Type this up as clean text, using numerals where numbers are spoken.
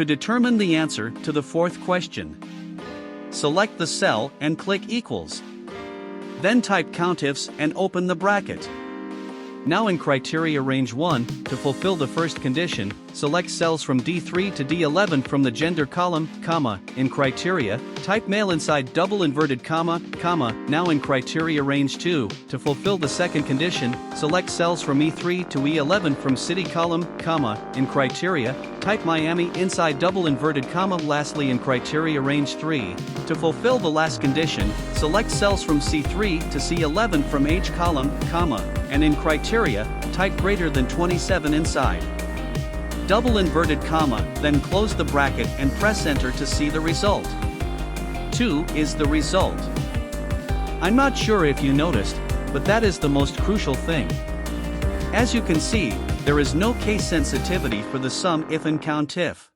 To determine the answer to the fourth question, select the cell and click equals. Then type Countifs and open the bracket. Now in criteria range 1, to fulfill the first condition, select cells from D3 to D11 from the gender column, comma. In criteria, type male inside double inverted comma, comma. Now in criteria range 2, to fulfill the second condition, select cells from E3 to E11 from city column, comma. In criteria, type Miami inside double inverted comma. Lastly in criteria range 3, to fulfill the last condition, select cells from C3 to C11 from H column, comma. And in criteria, type greater than 27 inside double inverted comma, then close the bracket and press enter to see the result. 2 is the result. I'm not sure if you noticed, but that is the most crucial thing. As you can see, there is no case sensitivity for the sum if and countif.